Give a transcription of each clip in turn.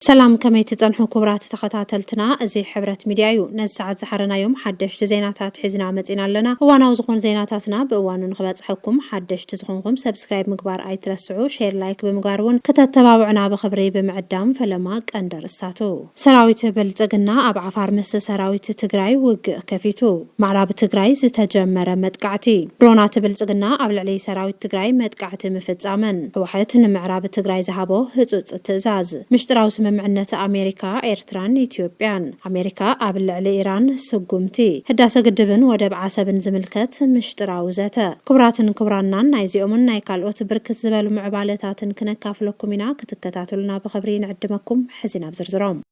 سلام كما يتزنحو كبرات تخطاتلتنا ازي حبرت ميديايو نزعت زحرنا يوم حدش زيناتات حزنا متينا لنا وانا وزخون زيناتاتنا بوانو نخبات حكم حدش تزخونكم سبسكرايب مقبار اي ترسعو شير لايك بمقارون كتتبابعنا بخبري بمعدام فلماك اندر استاتو سراويت بلزقنا اب عفار مس سراويت تقراي وق كفيتو معراب تقراي زتجمر متقعتي برونات بلزقنا اب العلي سراويت تقراي متقعتي مفتزامن وحيت معراب تقراي زهابو هزوز تزاز مشتراوس معنات أمريكا إيرتران إثيوبيان أمريكا قبل على إيران سقومتي هداسة قدبن ودب عسبن زملكت مشتراو زاتا كبراتنا نايزيومن نايكالوت بركت زبالو معبالتاتن كنكافلكم هنا كتكتاتلنا بخبرين عدمكم حزنا بزرزروم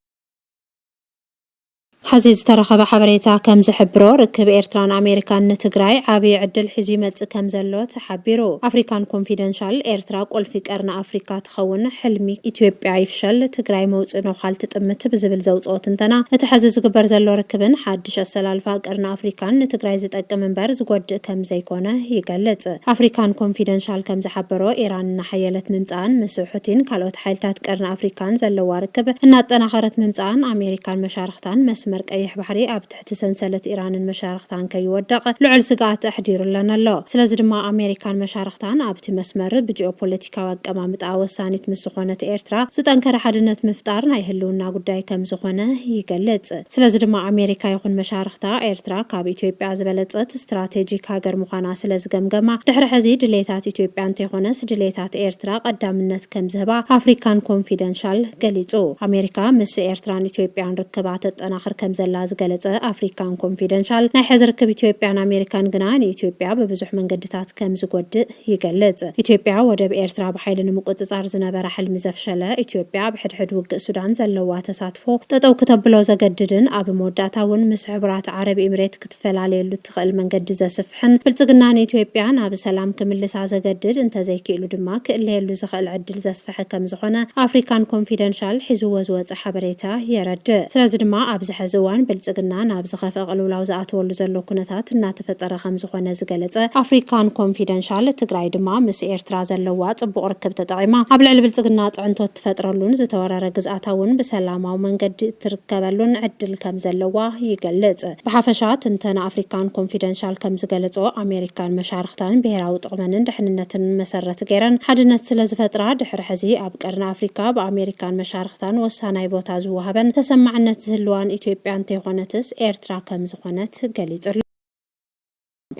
حزيز ترخب حبريتا كم زحبرو ركب إيرتران أمريكان نتقراي عابي عدل حجيمت كم زلو تحبيرو أفريكان كونفيدنشال إيرترا قول فيك أرنا أفريكا تخون حلمي إثيوبيا يفشل تقراي موت إنو خالت تأمت بزبل زوت أوتنتنا نتحزز قبر زلو ركبن حدش السلال فاق أرنا أفريكان نتقراي زتأك من برز قد كم زيكونه يقلت أفريكان كونفيدنشال كم زحبرو إيران نحيلت ممتان مسوحتين كالوت حيلتات أرنا أفريكان زلو ركب إنات أناخرت ممتان أمريكان مشارختان مسمر أيح بحري أب تحت سنسلة إيران المشارختان كي يودق لعل سقات أحدير لنا الله سلازد ما أمريكان مشارختان أب تمسمر بجيوبوليتيكا وقمامت أوسانيت مسخونة إيرترا ستنكر حدنت مفتارنا يهلونا قداي كم زخونة يقلت سلازد ما أمريكا يخون مشارختا إيرترا كاب إثيوبيا زبلت استراتيجيك هاجر مخانا سلاز قمقما دحر حزي دليتات إثيوبيا انتيخونس دليتات إيرترا قدامنت كم زهبا أفريكان كونفيدنشال قليتو أمريكا مس إيرتران إثيوبيا ركبات أناخر كم زلاز قلت أفريكان كونفيدنشال ناي ركب إثيوبيا أمريكان جنان إثيوبيا ببزح من قدتات كم زقود يقلت إثيوبيا ودب إيرترا بحيل نمقط زارزنا برحل مزفشلة إثيوبيا بحد وق السودان زلوا تساتفو تتو كتب لو زقددن أب موداتاون مسعبرات عربي إمريت كتفل عليه لتخل من قد زسفحن بلتقنان إثيوبيا ناب سلام كمل سازقدد انت زي كيلو دماك اللي اللي زخل عدل زسفح كم زخنا أفريكان كونفيدنشال حزو وزوز حبريتا يرد سلازدما أبزح زوان بلتقنا ناب زخف أغلو لوزات ولو زلو كنتات ناتفتر خمز خونه زقلت أفريكان كونفيدنشال تقراي دما مس إيرترا زلوات بقركب تطعيما قبل على بلتقنات عنتو تفترلون زتورر جزءاتاون بسلامة ومن قد تركبلون عدل كم زلوا يقلت بحفشات انتنا أفريكان كونفيدنشال كم زقلتو أمريكان مشارختان بهراو طقمن دحننتن مسرت غيرن حدنت سلاز فترة دحر حزي أبقرنا أفريكا بأمريكان مشارختان وساناي بوتا زوهبن تسمعنت زلوان إثيوبيا انتيخونتس إيرترا كم زخونت قليت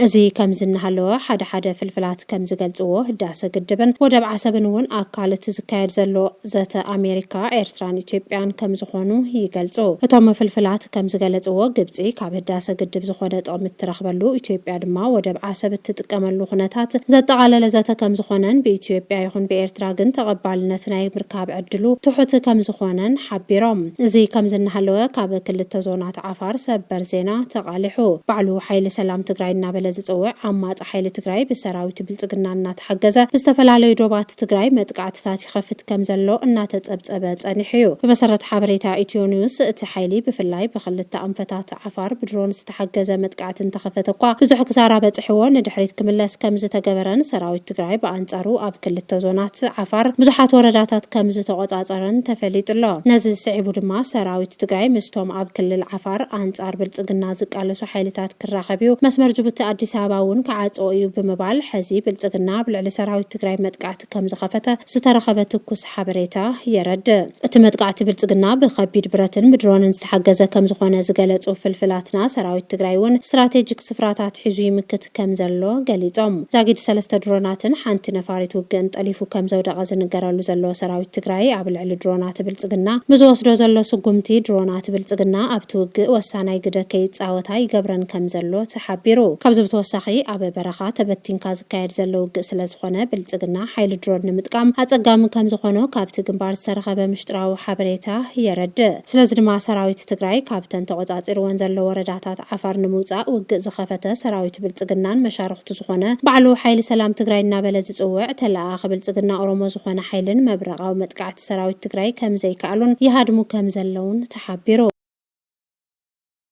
أزي كم زنهالو حدا فلفلات كم زقلتوه داسة قدبن ودب عسبنون أكالت زكاير زلو زات أمريكا إيرتران إثيوبيان كم زخونو يقلتوه اتوم فلفلات كم زقلتوه قبزي كاب داسة قدب زخونت أمت ترخبلو إثيوبيا دما ودب عسب تتكملو خناتات زات على لزات كم زخونن بإثيوبيا يخون بإيرتراغن تقبالنتنا يمركاب عدلو تحت كم زخونن حبيرام زي كم زنهالو كاب كل التزونات عفار سبر زينا تقالحو بعلو حيل سلام تقراينا لزصوع عماط حيل تግራይ بسراويت بلصقنا እናተحገዘ بستفላለዩ ዶባት ትግራይ መጥቃዕትታት ይخፍት ከም ዘሎ እናተጸብጸበ ጸኒሕዩ በመሰረት ሓበሬታ ኢትዮኒውስ እቲ ሓይሊ ብፍላይ በخلተ አንፈታት ዓፋር ብድሮን ዝተحገዘ መጥቃዕትን ተኸፈተኳ ብዙሕ ክሳራ በጽሕዎ ንድሕሪት ክምለስ ከም ዝተገበረን ሰራዊት ትግራይ በአንጻሩ ኣብ ክልተ ዞናት ዓፋር ብዙሓት ወረዳታት ከም ዝተቆጻጸረን ተፈሊጥሎ ነዚ ስዒቡ ድማ ሰራዊት ትግራይ ምስቶም ኣብ ክልል ዓፋር አንጻር ብልጽግና ዝቃለሱ ሓይልታት ክራኸቢው መስመር ጅቡቲ አዲስ አበባውን ከዓጾዩ በመባል حزي بلصقنا بلعل سراويت تግራይ መጥቃዕት ከም ዝኸፈተ ዝተረኸበ ትኩስ ሓበሬታ የረድ እቲ መጥቃዕት ብልጽግና ብኸቢድ ብረትን ምድሮንን ዝተሐገዘ ከም ዝኾነ ዝገለጹ ፍልፍላትና ሰራዊት ትግራይውን ስትራቴጂክ ስፍራታት ሒዙ ይምክት ከም ዘሎ ገሊጾም ዛጊድ ሰለስተ ድሮናትን ሓንቲ ነፋሪት ውግእን ጠሊፉ ከም ዘውደቐ ዝንገረሉ ዘሎ ሰራዊት ትግራይ ኣብ ልዕሊ ድሮናት ብልጽግና ምዝወስዶ ዘሎ ስጉምቲ ድሮናት ብልጽግና ኣብ ትውግእ ወሳናይ ግደ ከይጻወታ ይገብረን ከም ዘሎ ተሓቢሩ ካብዚ ብተወሳኺ ኣብ በረኻ ተበቲንካ ዝካየድ ዘሎ ውግእ ስለዝኾነ ብልጽግና ሓይል ድሮን ንምጥቃም ኣጸጋሚ ከም ዝኾነ ካብቲ ግንባር ዝተረኸበ ምሽጥራዊ ሓበሬታ የረድ ስለዚ ድማ ሰራዊት ትግራይ ካብተን ተቆጻጺርወን ዘሎ ወረዳታት ዓፋር ንምውጻእ ውግእ ዝኸፈተ ሰራዊት ብልጽግናን መሻርክቱ ዝኾነ ባዕሉ ሓይል ሰላም ትግራይ እናበለ ዝጽውዕ ተላኣኺ ብልጽግና ኦሮሞ ዝኾነ ሓይልን መብረቓዊ መጥቃዕቲ ሰራዊት ትግራይ ከም ዘይከኣሉን ይሃድሙ ከም ዘለውን ተሓቢሩ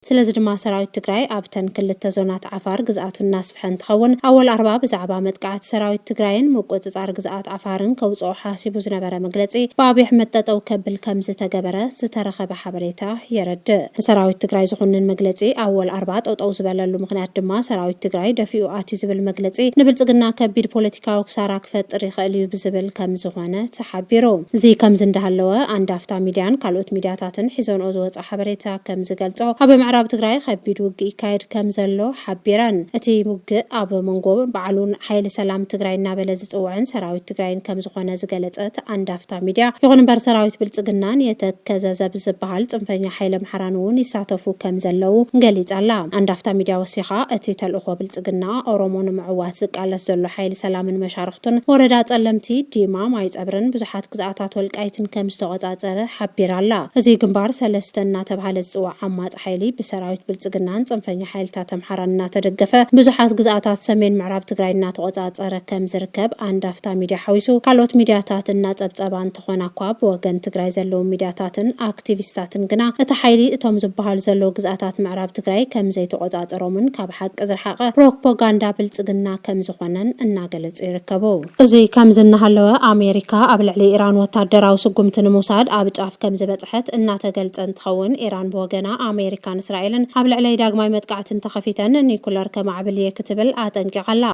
ስለዚ ድማ ሰራዊት ትግራይ ኣብተን ክልተ ዞናት ዓፋር ግዝኣቱ እናስፍሐን እንትኸውን ኣወል 40 ብዛዕባ መጥቃዕቲ ሰራዊት ትግራይን ምቁፅፃር ግዝኣት ዓፋርን ከውፅኦ ሓሲቡ ዝነበረ መግለፂ ብኣብይ ኣሕመድ ጠጠው ከብል ከም ዝተገበረ ዝተረኸበ ሓበሬታ የረድእ። ሰራዊት ትግራይ ዝኹንን መግለፂ ኣወል 40 ጠጠው ዝበለሉ ምክንያት ድማ ሰራዊት ትግራይ ደፊኡ ኣትዩ ዝብል መግለፂ ንብልፅግና ከቢድ ፖለቲካዊ ክሳራ ክፈጥር ይኽእል እዩ ብዝብል ከም ዝኾነ ተሓቢሩ። እዚ ከምዚ እንዳሃለወ አንድ ኣፍታ ሚድያን ካልኦት ሚድያታትን ሒዞንኦ ዝወፀ ሓበሬታ ከም ዝገልጾ ኣብ ምዕራብ ትግራይ ከቢድ ውግእ ይካየድ ከም ዘሎ ሓቢረን። እቲ ውግእ ኣብ መንጎ በዓሉን ሓይሊ ሰላም ትግራይ እናበለ ዝፅውዕን ሰራዊት ትግራይን ከም ዝኾነ ዝገለጸት አንድ ኣፍታ ሚድያ ይኹን እምበር ሰራዊት ብልፅግናን የተከዘዘብ ዝበሃል ጽንፈኛ ሓይሊ ኣምሓራን እውን ይሳተፉ ከም ዘለው ገሊጻላ። አንድ ኣፍታ ሚድያ ወሲኻ እቲ ተልእኾ ብልፅግና ኦሮሞ ንምዕዋት ዝቃለስ ዘሎ ሓይሊ ሰላምን መሻርክቱን ወረዳ ጸለምቲ ዲማ ማይ ጸብርን ብዙሓት ግዝኣታት ወልቃይትን ከም ዝተቆጻጸረ ሓቢራላ። እዚ ግንባር ሰለስተ እናተባሃለ ዝፅዋዕ ዓማጽ ሓይሊ ብሰራዊት ብልፅግናን ጽንፈኛ ሓይልታት ኣምሓራን እናተደገፈ ብዙሓት ግዝኣታት ሰሜን ምዕራብ ትግራይ እናተቆጻጸረ ከም ዝርከብ አንድ ኣፍታ ሚድያ ሓዊሱ ካልኦት ሚድያታት እናጸብጸባ እንትኾና እኳ ብወገን ትግራይ ዘለው ሚድያታትን አክቲቪስታትን ግና እቲ ሓይሊ እቶም ዝበሃል ዘለው ግዝኣታት ምዕራብ ትግራይ ከም ዘይተቆጻጸሮምን ካብ ሓቂ ዝረሓቐ ፕሮፓጋንዳ ብልፅግና ከም ዝኾነን እናገለጹ ይርከቡ። እዚ ከም ዝናሃለወ ኣሜሪካ ኣብ ልዕሊ ኢራን ወታደራዊ ስጉምቲ ንምውሳድ ኣብ ጫፍ ከም ዝበፅሐት እናተገልጸ እንትኸውን ኢራን ብወገና ኣሜሪካን እስራኤልን ኣብ ልዕሊ ዳግማይ መጥቃዕትን ተኸፊተን ኒኩለር ከማዕብልየ ክትብል ኣጠንቂቓላ።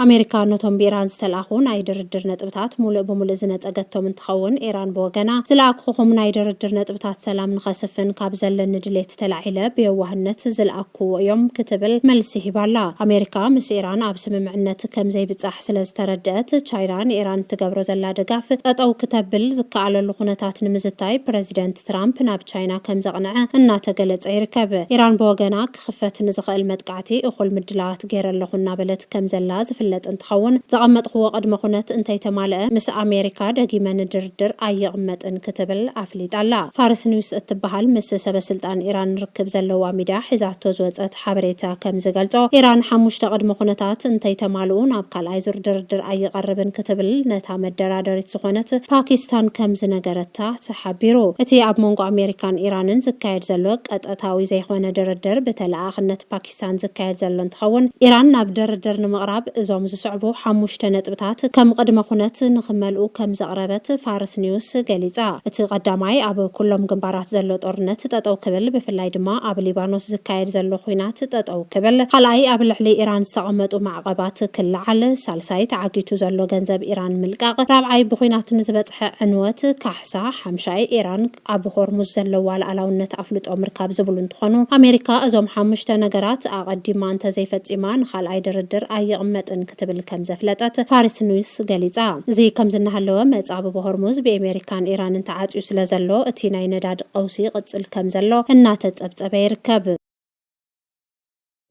ኣሜሪካ ነቶም ብኢራን ዝተላኹ ናይ ድርድር ነጥብታት ሙሉእ ብሙሉእ ዝነፀገቶም እንትኸውን ኢራን ብወገና ዝለኣክኹም ናይ ድርድር ነጥብታት ሰላም ንኸስፍን ካብ ዘለኒ ድሌት ተላዒለ ብየዋህነት ዝለኣክዎ እዮም ክትብል መልሲ ሂባላ። ኣሜሪካ ምስ ኢራን ኣብ ስምምዕነት ከም ዘይብፃሕ ስለ ዝተረድአት ቻይና ንኢራን ትገብሮ ዘላ ድጋፍ ጠጠው ክተብል ዝከኣለሉ ኩነታት ንምዝታይ ፕረዚደንት ትራምፕ ናብ ቻይና ከም ዘቕንዐ እናተገለጸ ይርከብ። ኢራን ብወገና ክኽፈት ንዝኽእል መጥቃዕቲ እኹል ምድላዋት ገይረ ኣለኹ እናበለት ከም ዘላ ፍለጥ እንትኸውን ዘቐመጥኽዎ ቅድመ ኩነት እንታይ ተማልአ ምስ ኣሜሪካ ደጊመን ድርድር ኣይቕመጥን ክትብል ኣፍሊጣላ። ፋርስ ኒውስ እትበሃል ምስ ሰበስልጣን ኢራን ርክብ ዘለዋ ሚድያ ሒዛቶ ዝወፀት ሓበሬታ ከም ዝገልጾ ኢራን 5 ቅድመ ኩነታት እንታይ ተማልኡ ናብ ካልኣይ ዙር ድርድር ኣይቐርብን ክትብል ነታ መደራደሪት ዝኾነት ፓኪስታን ከም ዝነገረታ ተሓቢሩ። እቲ ኣብ መንጎ ኣሜሪካን ኢራንን ዝካየድ ዘሎ ቀጥታዊ ዘይኮነ ድርድር ብተለኣኽነት ፓኪስታን ዝካየድ ዘሎ እንትኸውን ኢራን ናብ ድርድር ንምቕራብ እዞም ዝስዕቡ 5 ነጥብታት ከም ቅድመ ኩነት ንኽመልኡ ከም ዘቕረበት ፋርስ ኒውስ ገሊጻ። እቲ ቀዳማይ ኣብ ኩሎም ግንባራት ዘሎ ጦርነት ጠጠው ክብል ብፍላይ ድማ ኣብ ሊባኖስ ዝካየድ ዘሎ ኩናት ጠጠው ክብል፣ ካልኣይ ኣብ ልዕሊ ኢራን ዝተቐመጡ ማዕቀባት ክለዓል፣ ሳልሳይ ተዓጊቱ ዘሎ ገንዘብ ኢራን ምልቃቕ፣ ራብዓይ ብኩናት ንዝበፅሐ ዕንወት ካሕሳ፣ ሓምሻይ ኢራን ኣብ ሆርሙዝ ዘለዋ ሉዓላውነት ኣፍልጦ ምርካብ ዝብሉ እንትኾኑ ኣሜሪካ እዞም 5 ነገራት ኣቐዲማ እንተዘይፈፂማ ንኻልኣይ ድርድር ኣይቕመጥን ክትብል ከም ዘፍለጠት ፋርስ ኒውስ ገሊጻ። እዚ ከም ዝናሃለወ መጻብ በሆርሙዝ ብኣሜሪካን ኢራንን ተዓጽዩ ስለ ዘሎ እቲ ናይ ነዳድ ቀውሲ ቅጽል ከም ዘሎ እናተጸብጸበ ይርከብ።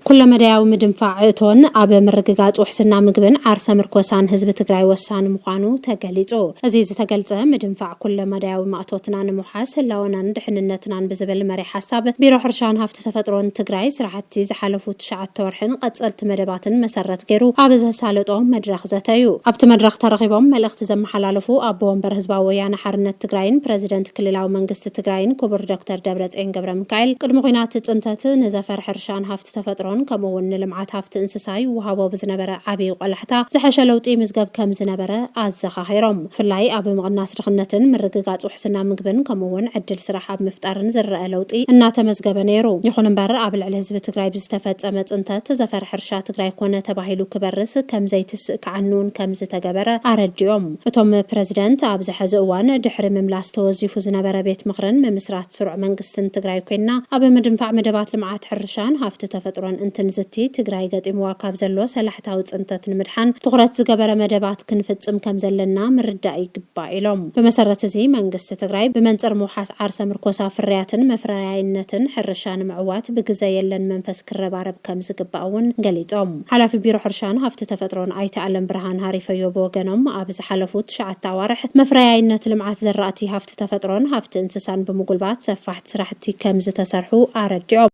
ኩለ መዳያዊ ምድንፋዕ እቶን ኣብ ምርግጋጽ ውሕስና ምግብን ዓርሰ ምርኮሳን ህዝቢ ትግራይ ወሳኒ ምዃኑ ተገሊጹ። እዚ ዝተገልጸ ምድንፋዕ ኩለ መዳያዊ ማእቶትና ንምሓስ ህላወናን ድሕንነትናን ብዝብል መሪ ሓሳብ ቢሮ ሕርሻን ሃፍቲ ተፈጥሮን ትግራይ ስራሕቲ ዝሓለፉ 9 ወርሕን ቀጸልቲ መደባትን መሰረት ገይሩ ኣብ ዘሳለጦ መድረኽ ዘተዩ። ኣብቲ መድረኽ ተረኺቦም መልእኽቲ ዘመሓላለፉ ኣቦ ወንበር ህዝባዊ ወያነ ሓርነት ትግራይን ፕረዚደንት ክልላዊ መንግስቲ ትግራይን ክቡር ዶክተር ደብረጽዮን ገብረ ሚካኤል ቅድሚ ኩናት ጽንተት ንዘፈር ሕርሻን ሃፍቲ ተፈጥሮ ከምውን ልምዓት ሃፍቲ እንስሳይ ወሃቦ ብዝነበረ ዓብይ ቆላሕታ ዝሐሸ ለውጢ ምዝገብ ከም ዝነበረ ኣዘኻኺሮም። ፍላይ ኣብ ምቕናስ ድኽነትን ምርግጋጽ ውሕስና ምግብን ከምውን ዕድል ስራሕ ኣብ ምፍጣርን ዝረአ ለውጢ እናተመዝገበ ነይሩ። ይኹን እምበር ኣብ ልዕሊ ህዝቢ ትግራይ ብዝተፈጸመ ጽንተት ዘፈር ሕርሻ ትግራይ ኮነ ተባሂሉ ክበርስ ከም ዘይትስእ ከዓኑን ከም ዝተገበረ ኣረዲኦም። እቶም ፕረዚደንት ኣብ ዝሐዚ እዋን ድሕሪ ምምላስ ተወዚፉ ዝነበረ ቤት ምኽርን ምምስራት ስሩዕ መንግስትን ትግራይ ኮይና ኣብ ምድንፋዕ መደባት ልምዓት ሕርሻን ሃፍቲ ተፈጥሮን እንትንዝቲ ትግራይ ገጢምዋ ካብ ዘሎ ሰላሕታዊ ጽንተት ንምድሓን ትኹረት ዝገበረ መደባት ክንፍጽም ከም ዘለና ምርዳእ ይግባእ ኢሎም። ብመሰረት እዚ መንግስቲ ትግራይ ብመንጽር ምውሓስ ዓርሰ ምርኮሳ ፍርያትን መፍረያይነትን ሕርሻ ንምዕዋት ብግዜ የለን መንፈስ ክረባረብ ከም ዝግባእ እውን ገሊጾም። ሓላፊ ቢሮ ሕርሻን ሃፍቲ ተፈጥሮን ኣይተ ኣለም ብርሃን ሃሪፈዮ ብወገኖም ኣብ ዝሓለፉ 9 ኣዋርሕ መፍረያይነት ልምዓት ዘራእቲ ሃፍቲ ተፈጥሮን ሃፍቲ እንስሳን ብምጉልባት ሰፋሕቲ ስራሕቲ ከም ዝተሰርሑ ኣረዲኦም።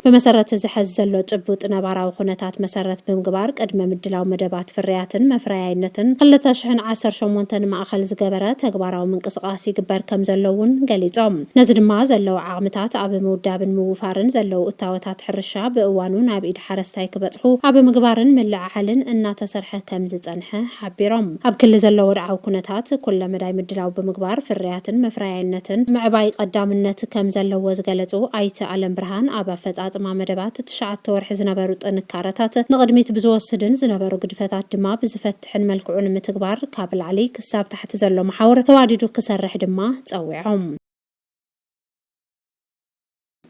بمسرة زحز زلو ጭቡጥ ነባራዊ ኩነታት መሰረት ብምግባር ቅድመ ምድላው መደባት ፍርያትን መፍረያይነትን 2018 ማእኸል ዝገበረ ተግባራዊ ምንቅስቃስ ይግበር ከም ዘለውን ገሊጾም ነዚ ድማ ዘለው ዓቕምታት ኣብ ምውዳብን ምውፋርን ዘለው እታወታት ሕርሻ ብእዋኑ ናብ ኢድ ሓረስታይ ክበጽሑ ኣብ ምግባርን ምልዓልን እናተሰርሐ ከም ዝጸንሐ ሓቢሮም ኣብ ክልል ዘለው ወድዓዊ ኩነታት ኩለ መዳይ ምድላው ብምግባር ፍርያትን መፍረያይነትን ምዕባይ ቀዳምነት ከም ዘለዎ ዝገለጹ ኣይተ ዓለም ብርሃን ኣብ ኣፈጻጽማ መደባት ትሽዓተ ወርሒ ዝነበሩ ጥንካረታት ንቅድሚት ብዝወስድን ዝነበሩ ግድፈታት ድማ ብዝፈትሕን መልክዑን ምትግባር ካብ ላዕሊ ክሳብ ታሕቲ ዘሎ መሓውር ተዋዲዱ ክሰርሕ ድማ ጸዊዖም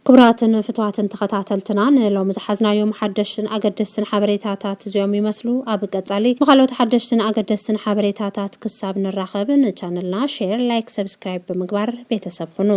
ክብራትን ፍትዋትን ተኸታተልትና ንሎም ዝሓዝናዮም ሓደሽትን ኣገደስትን ሓበሬታታት እዚኦም ይመስሉ ኣብ ቀጻሊ ብኻልኦት ሓደሽትን ኣገደስትን ሓበሬታታት ክሳብ ንራኸብ ንቻነልና ሼር ላይክ ሰብስክራይብ ብምግባር ቤተሰብ ሁኑ